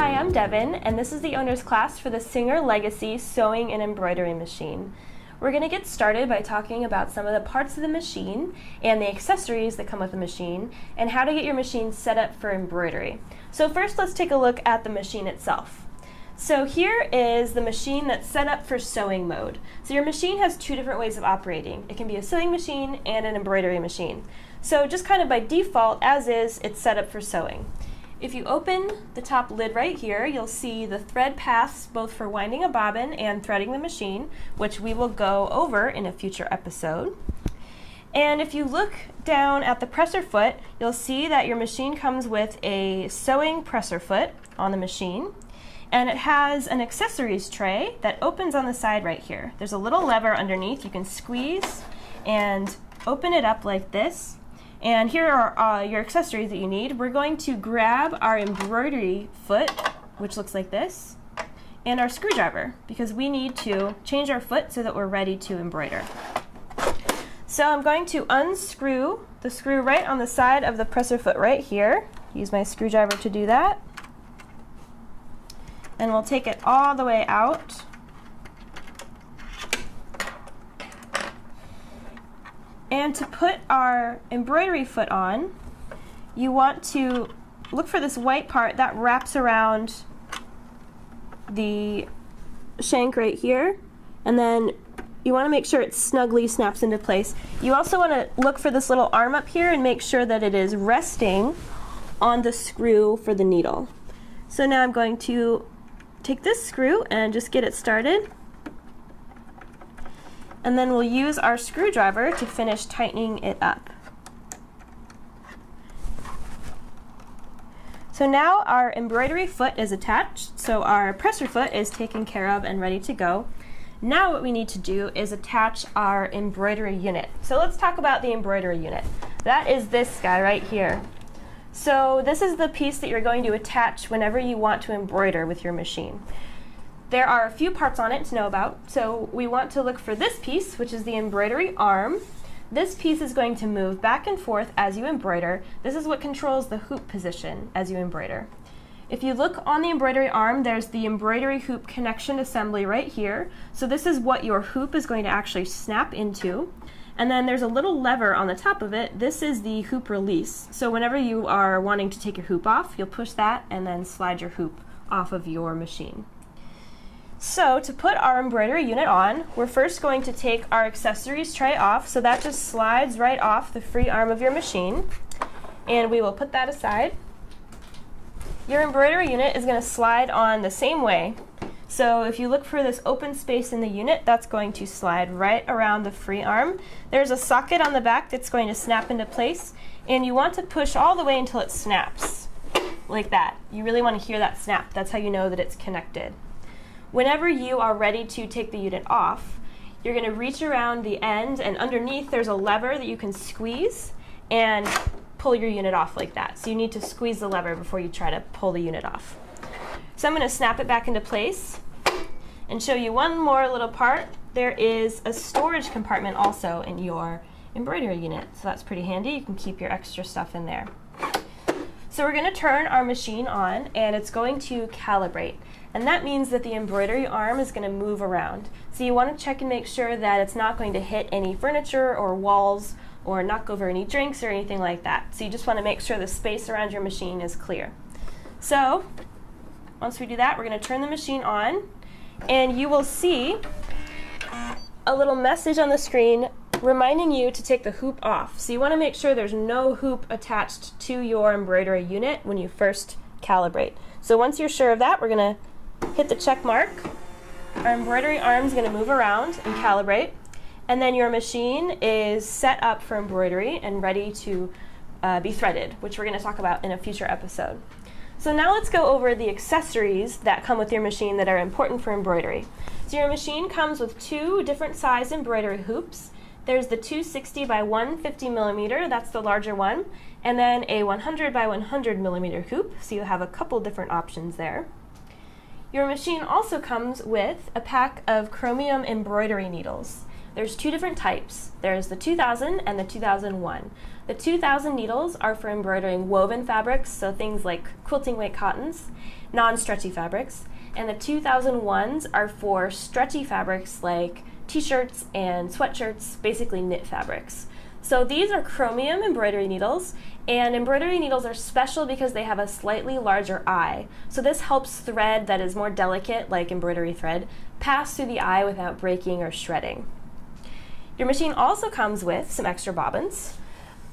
Hi, I'm Devin, and this is the owner's class for the SINGER Legacy Sewing and Embroidery Machine. We're going to get started by talking about some of the parts of the machine and the accessories that come with the machine, and how to get your machine set up for embroidery. So first, let's take a look at the machine itself. So here is the machine that's set up for sewing mode. So your machine has two different ways of operating. It can be a sewing machine and an embroidery machine. So just kind of by default, as is, it's set up for sewing. If you open the top lid right here, you'll see the thread paths both for winding a bobbin and threading the machine, which we will go over in a future episode. And if you look down at the presser foot, you'll see that your machine comes with a sewing presser foot on the machine, and it has an accessories tray that opens on the side right here. There's a little lever underneath. You can squeeze and open it up like this. And here are your accessories that you need. We're going to grab our embroidery foot, which looks like this, and our screwdriver, because we need to change our foot so that we're ready to embroider. So I'm going to unscrew the screw right on the side of the presser foot right here. Use my screwdriver to do that. And we'll take it all the way out. And to put our embroidery foot on, you want to look for this white part that wraps around the shank right here, and then you want to make sure it snugly snaps into place. You also want to look for this little arm up here and make sure that it is resting on the screw for the needle. So now I'm going to take this screw and just get it started. And then we'll use our screwdriver to finish tightening it up. So now our embroidery foot is attached, so our presser foot is taken care of and ready to go. Now what we need to do is attach our embroidery unit. So let's talk about the embroidery unit. That is this guy right here. So this is the piece that you're going to attach whenever you want to embroider with your machine. There are a few parts on it to know about, so we want to look for this piece, which is the embroidery arm. This piece is going to move back and forth as you embroider. This is what controls the hoop position as you embroider. If you look on the embroidery arm, there's the embroidery hoop connection assembly right here. So this is what your hoop is going to actually snap into. And then there's a little lever on the top of it. This is the hoop release. So whenever you are wanting to take your hoop off, you'll push that and then slide your hoop off of your machine. So to put our embroidery unit on, we're first going to take our accessories tray off, so that just slides right off the free arm of your machine, and we will put that aside. Your embroidery unit is going to slide on the same way. So if you look for this open space in the unit, that's going to slide right around the free arm. There's a socket on the back that's going to snap into place, and you want to push all the way until it snaps, like that. You really want to hear that snap. That's how you know that it's connected. Whenever you are ready to take the unit off, you're going to reach around the end, and underneath there's a lever that you can squeeze and pull your unit off like that. So you need to squeeze the lever before you try to pull the unit off. So I'm going to snap it back into place and show you one more little part. There is a storage compartment also in your embroidery unit, so that's pretty handy. You can keep your extra stuff in there. So we're going to turn our machine on, and it's going to calibrate. And that means that the embroidery arm is going to move around. So you want to check and make sure that it's not going to hit any furniture or walls or knock over any drinks or anything like that. So you just want to make sure the space around your machine is clear. So once we do that, we're going to turn the machine on, and you will see a little message on the screen reminding you to take the hoop off. So you want to make sure there's no hoop attached to your embroidery unit when you first calibrate. So once you're sure of that, we're going to hit the check mark. Our embroidery arm is going to move around and calibrate, and then your machine is set up for embroidery and ready to be threaded, which we're going to talk about in a future episode. So now let's go over the accessories that come with your machine that are important for embroidery. So your machine comes with two different size embroidery hoops. There's the 260 by 150 millimeter, that's the larger one, and then a 100 by 100 millimeter hoop, so you have a couple different options there. Your machine also comes with a pack of chromium embroidery needles. There's two different types. There's the 2000 and the 2001. The 2000 needles are for embroidering woven fabrics, so things like quilting weight cottons, non-stretchy fabrics, and the 2001s are for stretchy fabrics like t-shirts and sweatshirts, basically knit fabrics. So these are chromium embroidery needles, and embroidery needles are special because they have a slightly larger eye. So this helps thread that is more delicate, like embroidery thread, pass through the eye without breaking or shredding. Your machine also comes with some extra bobbins.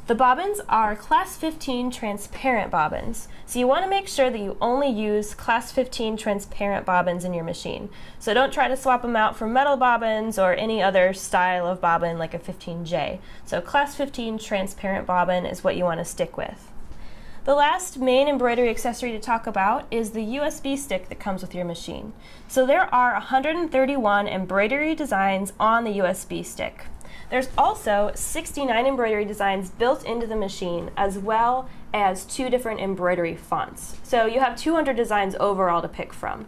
The bobbins are class 15 transparent bobbins. So you want to make sure that you only use class 15 transparent bobbins in your machine. So don't try to swap them out for metal bobbins or any other style of bobbin like a 15J. So class 15 transparent bobbin is what you want to stick with. The last main embroidery accessory to talk about is the USB stick that comes with your machine. So there are 131 embroidery designs on the USB stick. There's also 69 embroidery designs built into the machine, as well as 2 different embroidery fonts. So you have 200 designs overall to pick from.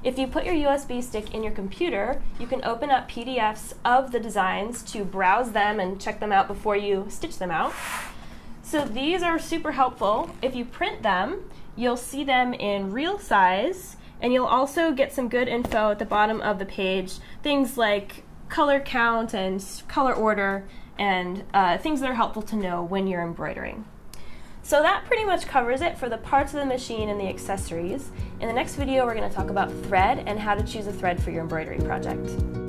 If you put your USB stick in your computer, you can open up PDFs of the designs to browse them and check them out before you stitch them out. So these are super helpful. If you print them, you'll see them in real size, and you'll also get some good info at the bottom of the page, things like color count and color order, and things that are helpful to know when you're embroidering. So that pretty much covers it for the parts of the machine and the accessories. In the next video, we're going to talk about thread and how to choose a thread for your embroidery project.